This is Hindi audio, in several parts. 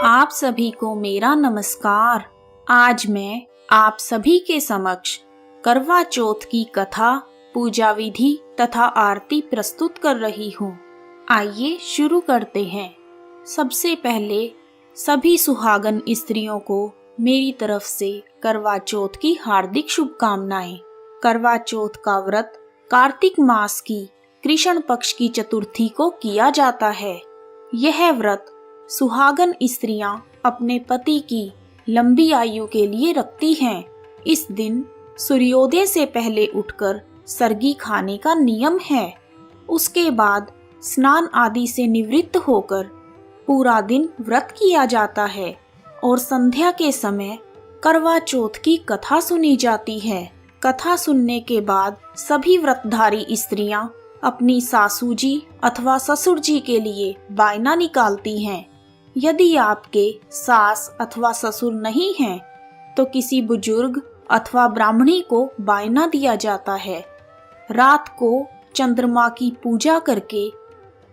आप सभी को मेरा नमस्कार। आज मैं आप सभी के समक्ष करवा चौथ की कथा, पूजा विधि तथा आरती प्रस्तुत कर रही हूँ। आइए शुरू करते हैं। सबसे पहले सभी सुहागन स्त्रियों को मेरी तरफ से करवा चौथ की हार्दिक शुभकामनाएं। करवा चौथ का व्रत कार्तिक मास की कृष्ण पक्ष की चतुर्थी को किया जाता है। यह व्रत सुहागन स्त्रियां अपने पति की लंबी आयु के लिए रखती हैं। इस दिन सूर्योदय से पहले उठकर सरगी खाने का नियम है। उसके बाद स्नान आदि से निवृत्त होकर पूरा दिन व्रत किया जाता है और संध्या के समय करवा चौथ की कथा सुनी जाती है। कथा सुनने के बाद सभी व्रतधारी स्त्रियां अपनी सासू जी अथवा ससुर जी के लिए बायना निकालती हैं। यदि आपके सास अथवा ससुर नहीं हैं, तो किसी बुजुर्ग अथवा ब्राह्मणी को बायना दिया जाता है। रात को चंद्रमा की पूजा करके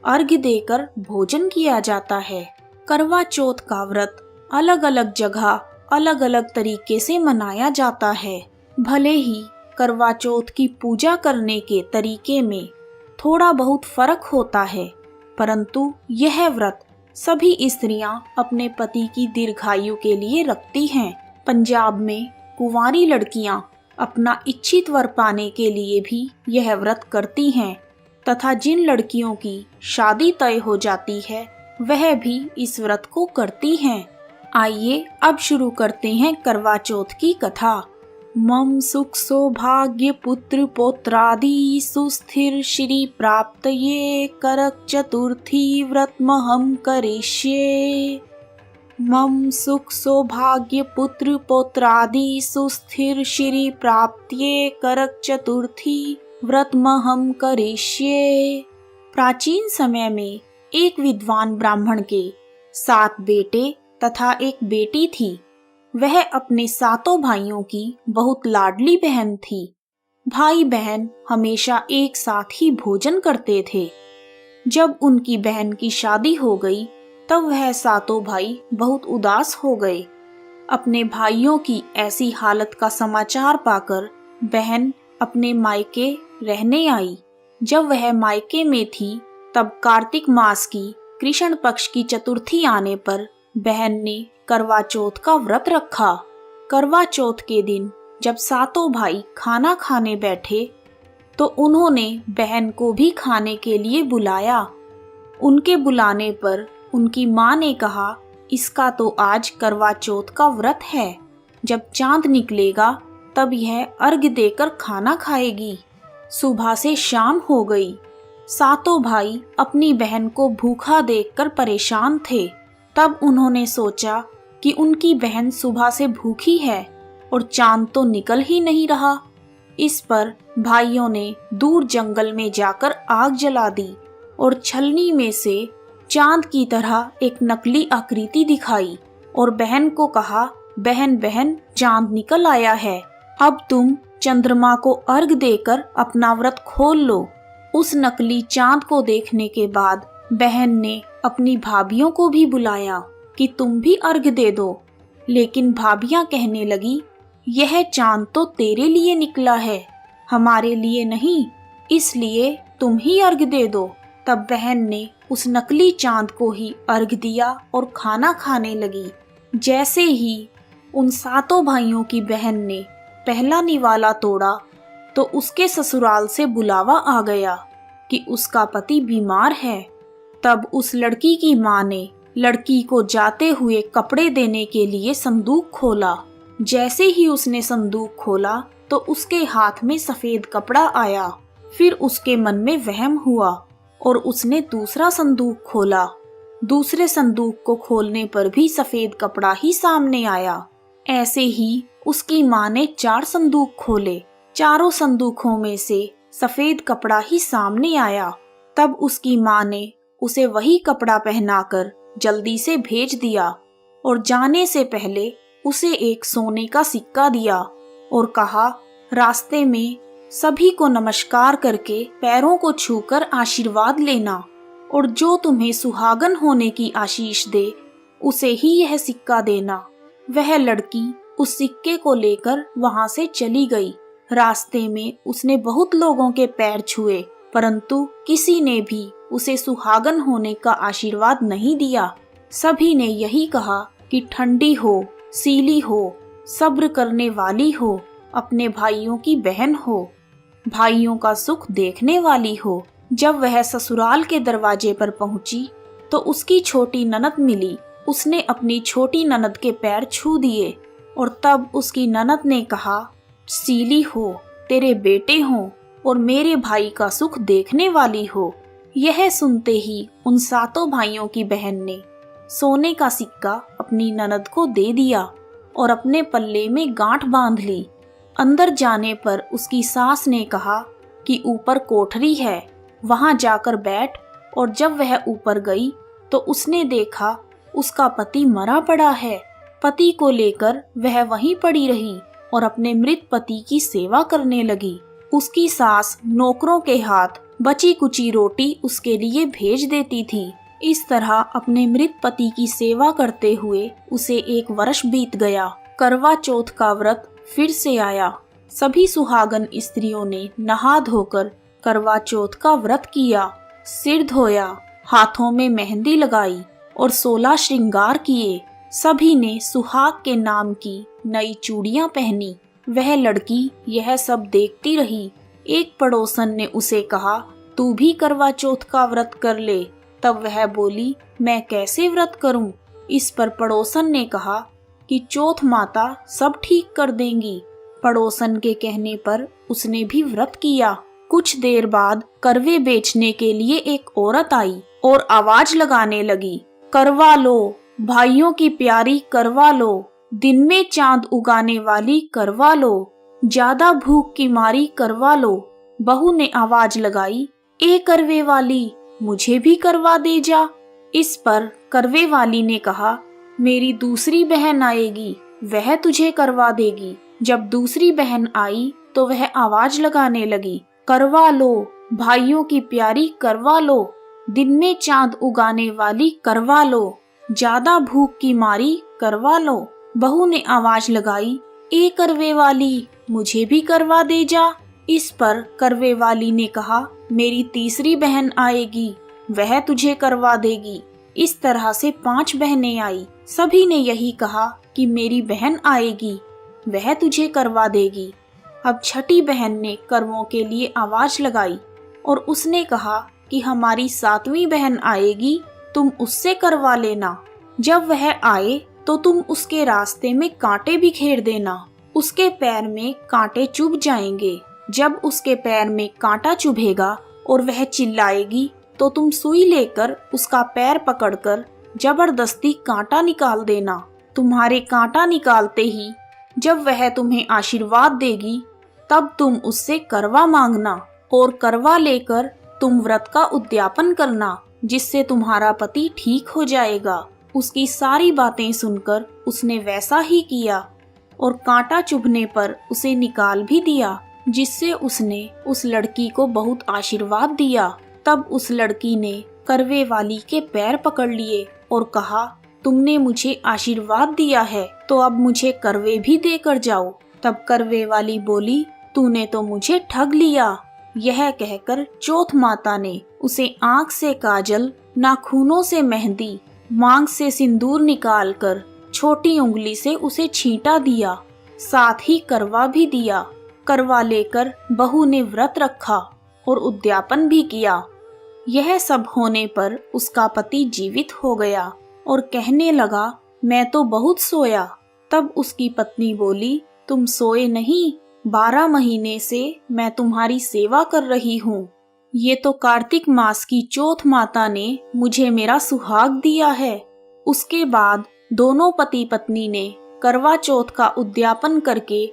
अर्घ्य देकर भोजन किया जाता है। करवा चौथ का व्रत अलग अलग जगह अलग अलग तरीके से मनाया जाता है। भले ही करवा चौथ की पूजा करने के तरीके में थोड़ा बहुत फर्क होता है, परंतु यह व्रत सभी स्त्रियां अपने पति की दीर्घायु के लिए रखती हैं। पंजाब में कुंवारी लड़कियां अपना इच्छित वर पाने के लिए भी यह व्रत करती हैं तथा जिन लड़कियों की शादी तय हो जाती है वह भी इस व्रत को करती हैं। आइए अब शुरू करते हैं करवा चौथ की कथा। मम सुख सौभाग्य पुत्र पौत्रादि सुस्थिर श्री प्राप्त ये करक चतुर्थी व्रतमहं करिष्ये। मम सुख सौभाग्य पुत्र पौत्रादि सुस्थिर श्री प्राप्त्ये करक चतुर्थी व्रतमहं करिष्ये। प्राचीन समय में एक विद्वान ब्राह्मण के 7 बेटे तथा एक बेटी थी। वह अपने 7 भाइयों की बहुत लाडली बहन थी। भाई बहन हमेशा एक साथ ही भोजन करते थे। जब उनकी बहन की शादी हो गई तब वह 7 भाई बहुत उदास हो गए। अपने भाइयों की ऐसी हालत का समाचार पाकर बहन अपने मायके रहने आई। जब वह मायके में थी तब कार्तिक मास की कृष्ण पक्ष की चतुर्थी आने पर बहन ने करवा चौथ का व्रत रखा। करवा चौथ के दिन जब 7 भाई खाना खाने बैठे तो उन्होंने बहन को भी खाने के लिए बुलाया। उनके बुलाने पर उनकी माँ ने कहा, इसका तो आज करवा चौथ का व्रत है। जब चांद निकलेगा तब यह अर्घ्य देकर खाना खाएगी। सुबह से शाम हो गई। 7 भाई अपनी बहन को भूखा देखकर परेशान थे। तब उन्होंने सोचा कि उनकी बहन सुबह से भूखी है और चांद तो निकल ही नहीं रहा। इस पर भाइयों ने दूर जंगल में जाकर आग जला दी और छलनी में से चांद की तरह एक नकली आकृति दिखाई और बहन को कहा, बहन बहन चांद निकल आया है, अब तुम चंद्रमा को अर्घ देकर अपना व्रत खोल लो। उस नकली चांद को देखने के बाद बहन ने अपनी भाभियों को भी बुलाया कि तुम भी अर्घ दे दो। लेकिन भाभियां कहने लगी, यह चांद तो तेरे लिए निकला है, हमारे लिए नहीं, इसलिए तुम ही अर्घ दे दो। तब बहन ने उस नकली चांद को ही अर्घ दिया और खाना खाने लगी। जैसे ही उन 7 भाइयों की बहन ने पहला निवाला तोड़ा तो उसके ससुराल से बुलावा आ गया कि उसका पति बीमार है। तब उस लड़की की माँ ने लड़की को जाते हुए कपड़े देने के लिए संदूक खोला। जैसे ही उसने संदूक खोला तो उसके हाथ में सफेद कपड़ा आया। फिर उसके मन में वहम हुआ और उसने दूसरा संदूक खोला। दूसरे संदूक को खोलने पर भी सफेद कपड़ा ही सामने आया। ऐसे ही उसकी माँ ने 4 संदूक खोले। चारों संदूकों में से सफेद कपड़ा ही सामने आया। तब उसकी माँ ने उसे वही कपड़ा पहनाकर जल्दी से भेज दिया और जाने से पहले उसे एक सोने का सिक्का दिया और कहा, रास्ते में सभी को नमस्कार करके पैरों को छूकर आशीर्वाद लेना और जो तुम्हें सुहागन होने की आशीष दे उसे ही यह सिक्का देना। वह लड़की उस सिक्के को लेकर वहां से चली गई। रास्ते में उसने बहुत लोगों के पैर छुए, परंतु किसी ने भी उसे सुहागन होने का आशीर्वाद नहीं दिया। सभी ने यही कहा कि ठंडी हो, सीली हो, सब्र करने वाली हो, अपने भाइयों की बहन हो, भाइयों का सुख देखने वाली हो। जब वह ससुराल के दरवाजे पर पहुंची तो उसकी छोटी ननद मिली। उसने अपनी छोटी ननद के पैर छू दिए और तब उसकी ननद ने कहा, सीली हो, तेरे बेटे हों और मेरे भाई का सुख देखने वाली हो। यह सुनते ही उन सातों भाइयों की बहन ने सोने का सिक्का अपनी ननद को दे दिया और अपने पल्ले में गांठ बांध ली। अंदर जाने पर उसकी सास ने कहा कि ऊपर कोठरी है, वहां जाकर बैठ। और जब वह ऊपर गई तो उसने देखा उसका पति मरा पड़ा है। पति को लेकर वह वहीं पड़ी रही और अपने मृत पति की सेवा करने लगी। उसकी सास नौकरों के हाथ बची कुची रोटी उसके लिए भेज देती थी। इस तरह अपने मृत पति की सेवा करते हुए उसे 1 वर्ष बीत गया। करवा चौथ का व्रत फिर से आया। सभी सुहागन स्त्रियों ने नहा धोकर करवा चौथ का व्रत किया, सिर धोया, हाथों में मेहंदी लगाई और 16 श्रृंगार किए। सभी ने सुहाग के नाम की नई चूड़ियां पहनी। वह लड़की यह सब देखती रही। एक पड़ोसन ने उसे कहा, तू भी करवा चौथ का व्रत कर ले। तब वह बोली, मैं कैसे व्रत करूं? इस पर पड़ोसन ने कहा कि चौथ माता सब ठीक कर देंगी। पड़ोसन के कहने पर उसने भी व्रत किया। कुछ देर बाद करवे बेचने के लिए एक औरत आई और आवाज लगाने लगी, करवा लो, भाइयों की प्यारी करवा लो, दिन में चांद उगाने वाली करवा लो, ज्यादा भूख की मारी करवा लो। बहू ने आवाज लगाई, ए करवे वाली, मुझे भी करवा दे जा। इस पर करवे वाली ने कहा, मेरी दूसरी बहन आएगी, वह तुझे करवा देगी। जब दूसरी बहन आई तो वह आवाज लगाने लगी, करवा लो, भाइयों की प्यारी करवा लो, दिन में चांद उगाने वाली करवा लो, ज्यादा भूख की मारी करवा लो। बहू ने आवाज लगाई, ए करवे वाली, मुझे भी करवा दे जा। इस पर करवे वाली ने कहा, मेरी तीसरी बहन आएगी, वह तुझे करवा देगी। इस तरह से 5 बहनें आई। सभी ने यही कहा कि मेरी बहन आएगी, वह तुझे करवा देगी। अब छठी बहन ने करवों के लिए आवाज लगाई और उसने कहा कि हमारी 7वीं बहन आएगी, तुम उससे करवा लेना। जब वह आए तो तुम उसके रास्ते में कांटे बिखेर देना, उसके पैर में कांटे चुभ जाएंगे। जब उसके पैर में कांटा चुभेगा और वह चिल्लाएगी तो तुम सुई लेकर उसका पैर पकड़कर जबरदस्ती कांटा निकाल देना। तुम्हारे कांटा निकालते ही जब वह तुम्हें आशीर्वाद देगी तब तुम उससे करवा मांगना और करवा लेकर तुम व्रत का उद्यापन करना, जिससे तुम्हारा पति ठीक हो जाएगा। उसकी सारी बातें सुनकर उसने वैसा ही किया और कांटा चुभने पर उसे निकाल भी दिया, जिससे उसने उस लड़की को बहुत आशीर्वाद दिया। तब उस लड़की ने करवे वाली के पैर पकड़ लिए और कहा, तुमने मुझे आशीर्वाद दिया है तो अब मुझे करवे भी देकर जाओ। तब करवे वाली बोली, तूने तो मुझे ठग लिया। यह कहकर चौथ माता ने उसे आंख से काजल, नाखूनों से मेहंदी, मांग से सिंदूर निकालकर छोटी उंगली से उसे छींटा दिया, साथ ही करवा भी दिया। करवा लेकर बहू ने व्रत रखा और उद्यापन भी किया। यह सब होने पर उसका पति जीवित हो गया और कहने लगा, मैं तो बहुत सोया। तब उसकी पत्नी बोली, तुम सोए नहीं, 12 महीने से मैं तुम्हारी सेवा कर रही हूँ। ये तो कार्तिक मास की चौथ माता ने मुझे मेरा सुहाग दिया है। उसके बाद दोनों पति पत्नी ने करवा चौथ का उद्यापन करके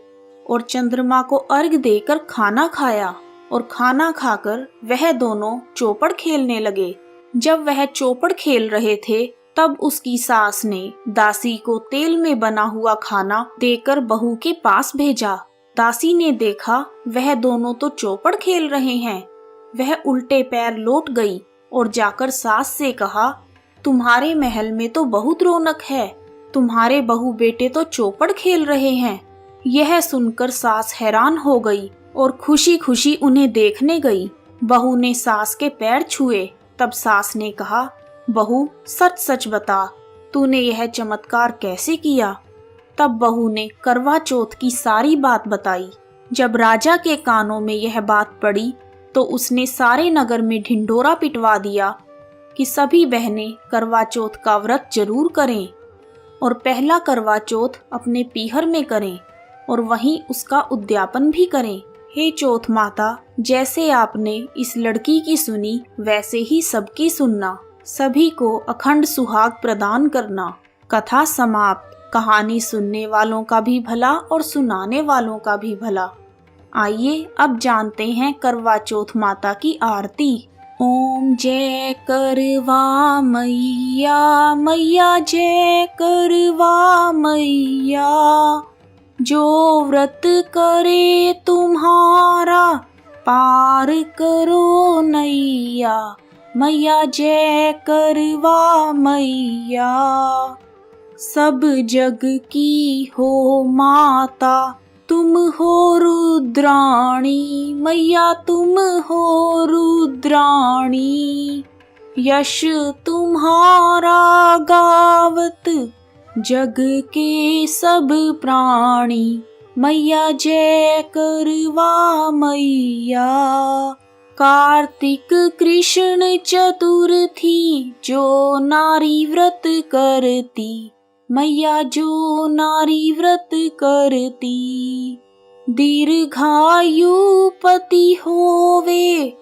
और चंद्रमा को अर्घ देकर खाना खाया और खाना खाकर वह दोनों चौपड़ खेलने लगे। जब वह चौपड़ खेल रहे थे तब उसकी सास ने दासी को तेल में बना हुआ खाना देकर बहू के पास भेजा। दासी ने देखा वह दोनों तो चौपड़ खेल रहे हैं। वह उल्टे पैर लौट गई और जाकर सास से कहा, तुम्हारे महल में तो बहुत रौनक है, तुम्हारे बहू बेटे तो चौपड़ खेल रहे हैं। यह सुनकर सास हैरान हो गई और खुशी खुशी उन्हें देखने गई। बहू ने सास के पैर छुए। तब सास ने कहा, बहू सच सच बता, तूने यह चमत्कार कैसे किया? तब बहू ने करवा चौथ की सारी बात बताई। जब राजा के कानों में यह बात पड़ी तो उसने सारे नगर में ढिंढोरा पिटवा दिया कि सभी बहनें करवा चौथ का व्रत जरूर करें और पहला करवा चौथ अपने पीहर में करें और वहीं उसका उद्यापन भी करें। हे चौथ माता, जैसे आपने इस लड़की की सुनी वैसे ही सबकी सुनना, सभी को अखंड सुहाग प्रदान करना। कथा समाप्त। कहानी सुनने वालों का भी भला और सुनाने वालों का भी भला। आइए अब जानते हैं करवा चौथ माता की आरती। ओम जय करवा मैया, मैया जय करवा मैया। जो व्रत करे तुम्हारा पार करो नैया, मैया जय करवा मैया। सब जग की हो माता, तुम हो रुद्राणी, मैया तुम हो रुद्राणी। यश तुम्हारा गावत जग के सब प्राणी, मैया जय करवा मैया। कार्तिक कृष्ण चतुर्थी जो नारी व्रत करती, मैया जो नारी व्रत करती। दीर्घायु पति होवे,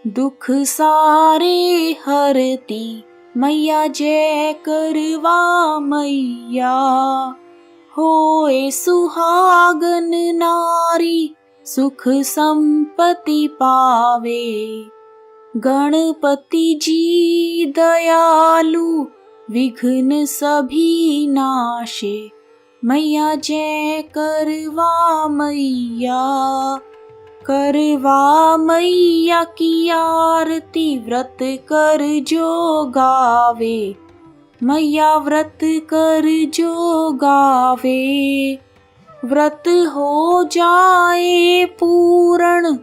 दुख सारे हरती, मैया जय करवा मैया। होए सुहागन नारी, सुख संपत्ति पावे। गणपति जी दयालु, विघ्न सभी नाशे, मैया जय करवा मैया। करवा मैया की आरती व्रत कर जो गावे, मैया व्रत कर जो गावे। व्रत हो जाए पूर्ण,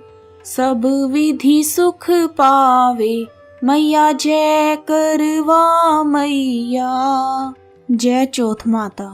सब विधि सुख पावे, मैया जय करवा मैया। जय चौथ माता।